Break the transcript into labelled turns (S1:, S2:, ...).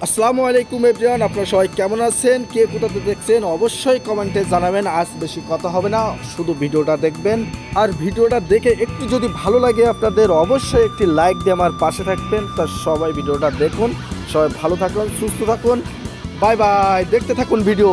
S1: আসসালামু আলাইকুম এভরিওয়ান, আপনারা সবাই কেমন আছেন? কে কোথাতে দেখছেন অবশ্যই কমেন্টে জানাবেন। আজ বেশি কথা হবে না, শুধু ভিডিওটা দেখবেন। আর ভিডিওটা দেখে একটু যদি ভালো লাগে আপনাদের, অবশ্যই একটি লাইক দিয়ে আমার পাশে থাকবেন। তা সবাই ভিডিওটা দেখুন, সবাই ভালো থাকুন, সুস্থ থাকুন। বাই বাই, দেখতে থাকুন ভিডিও।